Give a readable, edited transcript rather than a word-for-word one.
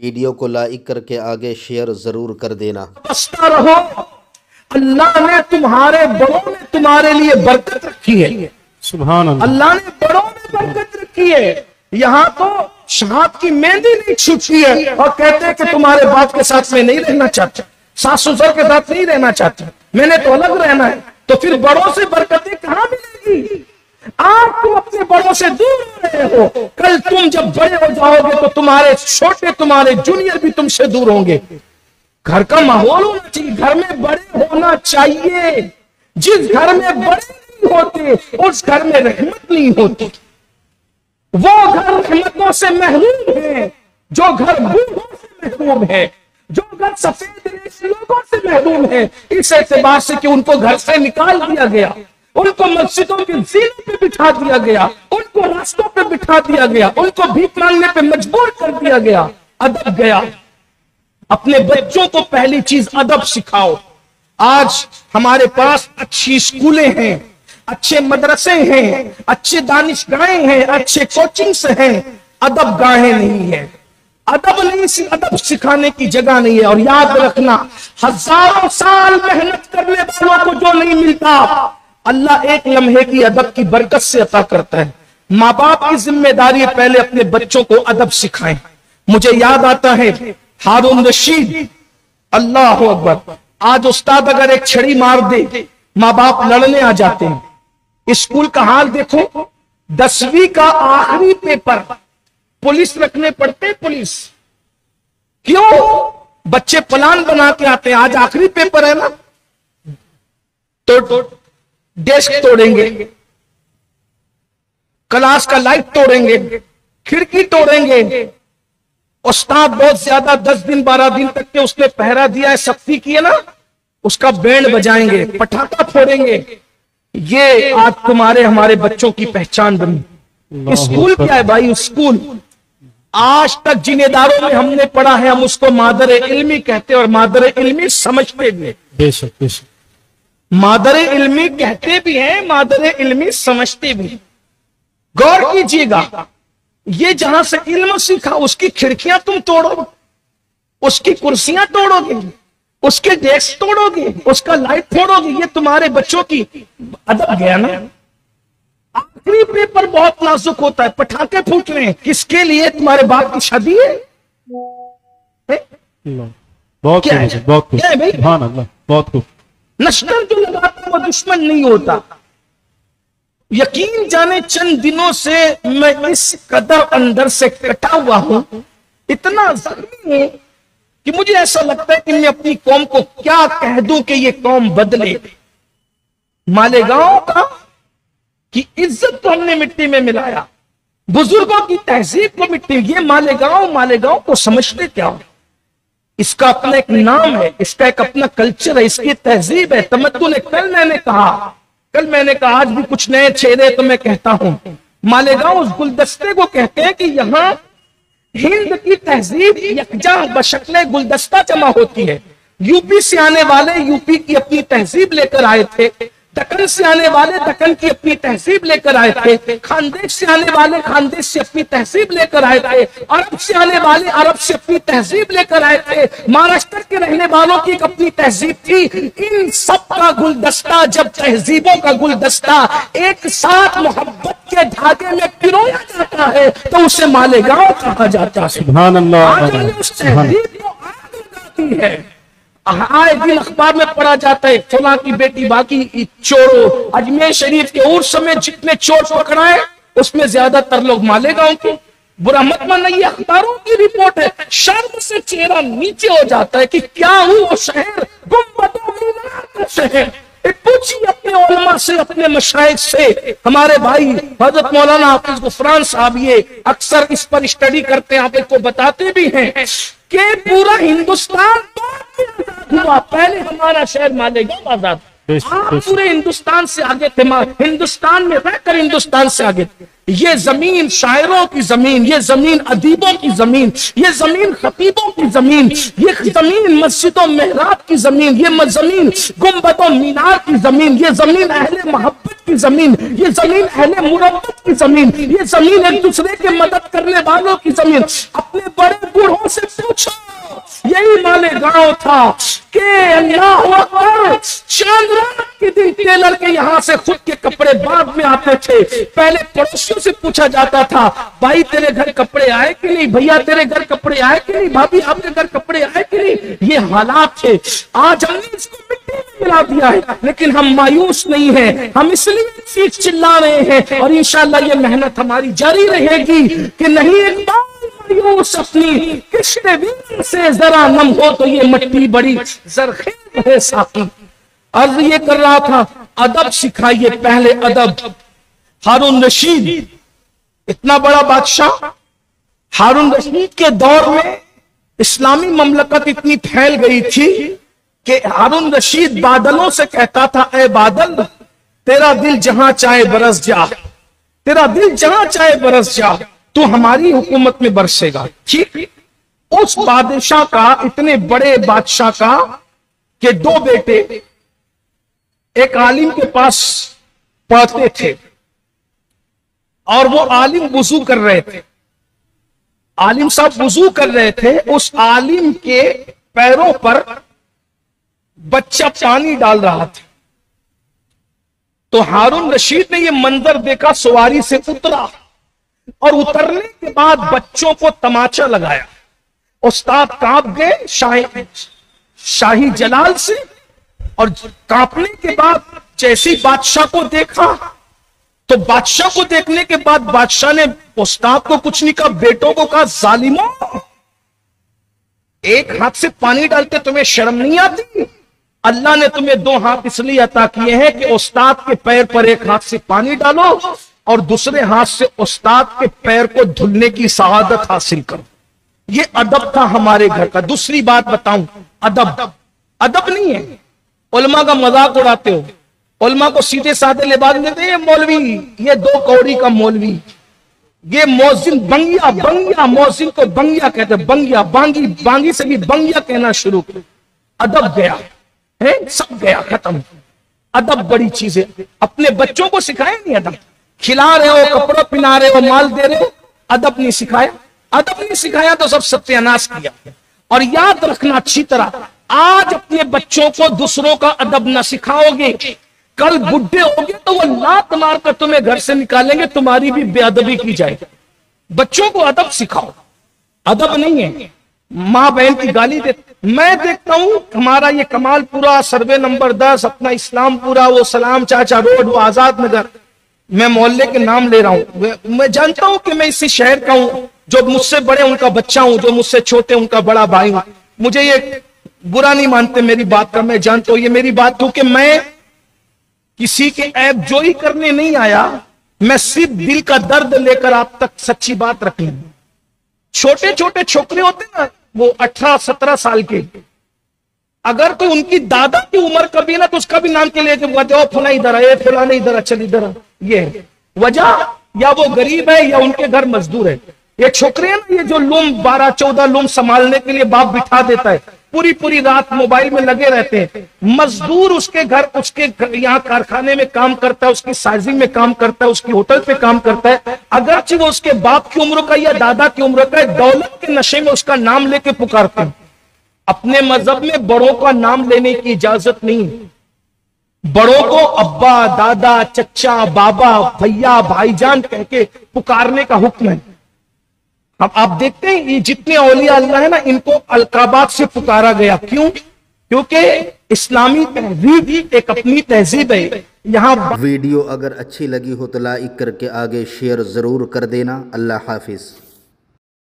Video کو like کر کے آگے شیئر ضرور کر دینا۔ بستا رہو، اللہ نے تمہارے بڑوں میں تمہارے لیے برکت رکھی ہے۔ سبحان اللہ۔ اللہ نے بڑوں میں برکت رکھی ہے۔ یہاں تو شہاد کی مہندی نہیں چھٹتی ہے اور کہتے ہیں کہ تمہارے باپ کے ساتھ میں نہیں رہنا چاہتا، ساس سسر کے ساتھ نہیں رہنا چاہتا، میں نے تو الگ رہنا ہے۔ تو پھر بڑوں سے برکتیں کہاں ملے گی؟ آج تم اپنے بڑوں سے دور ہو رہے ہو، کل تم جب بڑے ہو جاؤ گے تو تمہارے چھوٹے، تمہارے جونیئر بھی تم سے دور ہوں گے۔ گھر کا ماحول ہونا چاہیے، گھر میں بڑے ہونا چاہیے۔ جس گھر میں بڑے نہیں ہوتے اس گھر میں رحمت نہیں ہوتی۔ وہ گھر رحمتوں سے محروم ہے جو گھر بوڑھوں سے محروم ہے، جو گھر سفید ریش لوگوں سے محروم ہے، اس اعتبار سے کہ ان کو گھر سے نکال دیا گیا، ان کو مسجدوں کے زینوں پہ بٹھا دیا گیا، ان کو راستوں پہ بٹھا دیا گیا، ان کو بھیک مانگنے پہ مجبور کر دیا گیا۔ ادب گیا۔ اپنے بچوں کو پہلی چیز ادب سکھاؤ۔ آج ہمارے پاس اچھی اسکولیں ہیں، اچھے مدرسے ہیں، اچھے دانشگاہیں ہیں، اچھے کوچنگز ہیں، ادب گاہیں نہیں ہیں۔ ادب نہیں، ادب سکھانے کی جگہ نہیں ہے۔ اور یاد رکھنا، ہزاروں سال محنت کرنے والوں کو جو نہیں ملتا، اللہ ایک لمحے کی ادب کی برکت سے عطا کرتا ہے۔ ماں باپ کی ذمہ داری ہے پہلے اپنے بچوں کو ادب سکھائیں۔ مجھے یاد آتا ہے ہارون رشید، اللہ اکبر، آج استاد اگر ایک چھڑی مار دے ماں باپ لڑنے آ جاتے ہیں۔ اسکول کا حال دیکھو، 10ویں کا آخری پیپر پولیس رکھنے پڑتے ہیں۔ پولیس کیوں؟ بچے پلان بنا کے آتے ہیں، آج آخری پیپر ہے نا تو ڈیسک توڑیں گے، کلاس کا لائٹ توڑیں گے، کھڑکی توڑیں گے۔ استاد بہت زیادہ 10 دن 12 دن تک کے اس نے پہرا دیا ہے، سختی کی ہے نا، اس کا بینڈ بجائیں گے، پٹاخہ پھوڑیں گے۔ یہ آج تمہارے ہمارے بچوں کی پہچان بنی۔ اسکول کیا ہے بھائی؟ اسکول آج تک جن اداروں میں ہم نے پڑھا ہے ہم اس کو مادر علمی کہتے اور مادر علمی سمجھتے بھی ہیں۔ بے شک بے شک۔ مادر علمی کہتے بھی ہیں، مادر علمی سمجھتے بھی ہیں۔ غور کیجئے گا، یہ جہاں سے علم سیکھا اس کی کھڑکیاں تم توڑو، اس کی کرسیاں توڑو گے، اس کے ڈیسک توڑو گے، اس کا لائٹ پھوڑو گے، یہ تمہارے بچوں کی ادب گیا نا۔ آخری پیپر بہت نازک ہوتا ہے، پٹاخے پھوٹ رہے ہیں، کس کے لیے؟ تمہارے باپ کی شادی ہے؟ بہت کیا ہے؟ بہت کیا ہے بھائی؟ سبحان اللہ، بہت خوب۔ نشتر جو لگاتا وہ دشمن نہیں ہوتا۔ یقین جانے چند دنوں سے میں اس قدر اندر سے کٹا ہوا ہوں، اتنا زخمی ہوں کہ مجھے ایسا لگتا ہے کہ میں اپنی قوم کو کیا کہہ دوں کہ یہ قوم بدلے۔ مالیگاؤں کا کی عزت کو ہم نے مٹی میں ملایا، بزرگوں کی تہذیب کو مٹی۔ یہ مالیگاؤں کو سمجھتے کیا ہو؟ اس کا اپنا ایک نام ہے، اس کا ایک اپنا کلچر ہے، اس کی تہذیب ہے، تمدن ہے۔ کل میں نے کہا آج بھی کچھ نئے چہرے تو میں کہتا ہوں، مالیگاؤں اس گلدستے کو کہتے ہیں کہ یہاں ہند کی تہذیب یکجا بشکل گلدستہ جمع ہوتی ہے۔ یو پی سے آنے والے یو پی کی اپنی تہذیب لے کر آئے تھے، دکن سے آنے والے دکن کی اپنی تہذیب لے کر آئے تھے، خاندیش سے آنے والے خاندیش سے اپنی تہذیب لے کر آئے تھے، عرب سے آنے والے عرب سے اپنی تہذیب لے کر آئے تھے، مہاراشٹر کے رہنے والوں کی ایک اپنی تہذیب تھی۔ ان سب کا گلدستہ، جب تہذیبوں کا گلدستہ ایک ساتھ محبت کے دھاگے میں پرویا جاتا ہے تو اسے مالیگاؤں کہا جاتا ہے۔ سبحان اللہ۔ آج ہم نے اس تہذیب کو آگ لگاتی ہے۔ آئے دن اخبار میں پڑھا جاتا ہے فلاں کی بیٹی باقی چورو۔ اجمیر شریف کے عرس میں جتنے چور پکڑائے اس میں زیادہ تر لوگ مالیگاؤں کے۔ برا مت ماننا، یہ اخباروں کی رپورٹ ہے۔ شرم سے چہرہ نیچے ہو جاتا ہے کہ کیا وہ شہر گنبدوں مینار کا شہر۔ پوچھیے اپنے علماء سے، اپنے مشائخ سے۔ ہمارے بھائی حضرت مولانا حافظ غفران صاحب یہ اکثر اس پر اسٹڈی کرتے ہیں، آپ کو بتاتے بھی ہیں کہ پورا ہندوستان آزاد ہوا، پہلے ہمارا شہر مالیگاؤں آزاد۔ آپ پورے ہندوستان سے آگے تھے، ہندوستان میں رہ کر ہندوستان سے آگے تھے۔ یہ زمین شاعروں کی زمین، یہ زمین ادیبوں کی زمین، یہ زمین خطیبوں کی زمین، یہ زمین مسجد و محراب کی زمین، یہ زمین گنبد و مینار کی زمین، یہ زمین اہل محبت مربت کی زمین، یہ زمین اہل مربت کی زمین، یہ زمین ایک دوسرے کے مدد کرنے والوں کی زمین۔ اپنے بڑے بوڑھوں سے پوچھو، یہی مالیگاؤں تھا کہ اللہ اکبر، چاند رات کے دن ٹیلر کے یہاں سے خود کے کپڑے بعد میں آتے تھے۔ پہلے پڑوسیوں سے پوچھا جاتا تھا، بھائی تیرے گھر کپڑے آئے کہ نہیں، بھیا تیرے گھر کپڑے آئے کہ نہیں، بھابھی آپ کے گھر کپڑے آئے کہ نہیں۔ یہ حالات تھے، آج ہم نے اس کو مٹی میں ملا دیا ہے، لیکن ہم مایوس نہیں ہیں، ہم اس لیے چیخ چلا رہے ہیں، اور انشاءاللہ یہ محنت ہماری جاری رہے گی کہ نہیں ایک بار مایوس اپنی کشت ویر سے ذرا نم ہو تو یہ مٹی بڑی زرخیز ہے ساقی۔ عرض یہ کر رہا تھا، ادب سکھائیے، پہلے ادب۔ ہارون رشید اتنا بڑا بادشاہ، ہارون رشید کے دور میں اسلامی مملکت اتنی پھیل گئی تھی کہ ہارون رشید بادلوں سے کہتا تھا، اے بادل تیرا دل جہاں چاہے برس جا، تیرا دل جہاں چاہے برس جا، تو ہماری حکومت میں برسے گا۔ ٹھیک، اس بادشاہ کا، اتنے بڑے بادشاہ کا کہ دو بیٹے ایک عالم کے پاس پڑھتے تھے، اور وہ عالم وضو کر رہے تھے، عالم صاحب وضو کر رہے تھے، اس عالم کے پیروں پر بچہ پانی ڈال رہا تھا۔ تو ہارون رشید نے یہ منظر دیکھا، سواری سے اترا، اور اترنے کے بعد بچوں کو تماچا لگایا۔ استاد کانپ گئے شاہی جلال سے، اور کانپنے کے بعد جیسی بادشاہ کو دیکھا تو بادشاہ کو دیکھنے کے بعد بادشاہ نے استاد کو کچھ نہیں کہا، بیٹوں کو کہا، ظالموں ایک ہاتھ سے پانی ڈالتے تمہیں شرم نہیں آتی؟ اللہ نے تمہیں دو ہاتھ اس لیے عطا کیے ہیں کہ استاد کے پیر پر ایک ہاتھ سے پانی ڈالو اور دوسرے ہاتھ سے استاد کے پیر کو دھلنے کی سعادت حاصل کرو۔ یہ ادب تھا ہمارے گھر کا۔ دوسری بات بتاؤں، ادب نہیں ہے علماء کا مذاق اڑاتے ہو، علماء کو سیدھے سادے لباس دیتے ہیں، یہ مولوی، یہ دو کوڑی کا مولوی، یہ موزن بنگیا موزن کو بنگیا کہتے ہیں، بنگیا بانگی سے بھی بنگیا کہنا شروع کر۔ ادب گیا ہے، سب گیا، ختم۔ ادب بڑی چیز ہے، اپنے بچوں کو سکھائے نہیں ادب؟ کھلا رہے ہو، کپڑا پہنا رہے ہو، مال دے رہے ہو، ادب نہیں سکھایا؟ ادب نہیں سکھایا تو سب ستیاناش کیا۔ اور یاد رکھنا اچھی طرح، آج اپنے بچوں کو دوسروں کا ادب نہ سکھاؤ گے، کل بڈھے ہوگے تو وہ لات مار کر تمہیں گھر سے نکالیں گے، تمہاری بھی بے ادبی کی جائے گی۔ بچوں کو ادب سکھاؤ۔ ادب نہیں ہے ماں بہن کی گالی دیتے۔ میں دیکھتا ہوں ہمارا یہ کمال پورا، سروے نمبر 10، اپنا اسلام پورا، وہ سلام چاچا روڈ، وہ آزاد نگر، میں محلے کے نام لے رہا ہوں، میں جانتا ہوں کہ میں اسی شہر کا ہوں، جو مجھ سے بڑے ان کا بچہ ہوں، جو مجھ سے چھوٹے ان کا بڑا بھائی ہوں۔ مجھے یہ برا نہیں مانتے میری بات کا، میں جانتا ہوں یہ میری بات، کیونکہ میں کسی کے عیب جوئی کرنے نہیں آیا، میں صرف دل کا درد لے کر آپ تک سچی بات رکھ لوں۔ چھوٹے چھوٹے چھوکرے ہوتے نا، وہ 18-17 سال کے، اگر کوئی ان کی دادا کی عمر کا بھی نا تو اس کا بھی نام کے لے کے بولتے ہو، فلاں ادھر ہے، فلاں ادھر ہے، چل ادھر ہے۔ یہ وجہ یا وہ غریب ہے یا ان کے گھر مزدور ہے۔ یہ چھوکرے ہیں نا، یہ جو لوم 12-14 لوم سنبھالنے کے لیے باپ بٹھا دیتا ہے، پوری رات موبائل میں لگے رہتے ہیں۔ مزدور اس کے گھر، اس کے یہاں کارخانے میں کام کرتا ہے، اس کی سائزنگ میں کام کرتا ہے، اس کی ہوٹل پہ کام کرتا ہے، اگرچہ وہ اس کے باپ کی عمر کا یا دادا کی عمر کا ہے، دولت کے نشے میں اس کا نام لے کے پکارتے ہیں۔ اپنے مذہب میں بڑوں کا نام لینے کی اجازت نہیں، بڑوں کو ابا، دادا، چچا، بابا، بھیا، بھائی جان کہہ کے پکارنے کا حکم ہے۔ اب آپ دیکھتے ہیں یہ جتنے اولیاء اللہ ہیں نا، ان کو القابات سے پکارا گیا، کیوں؟ کیونکہ اسلامی تہذیب ایک اپنی تہذیب ہے۔ یہاں ویڈیو اگر اچھی لگی ہو تو لائک کر کے آگے شیئر ضرور کر دینا۔ اللہ حافظ۔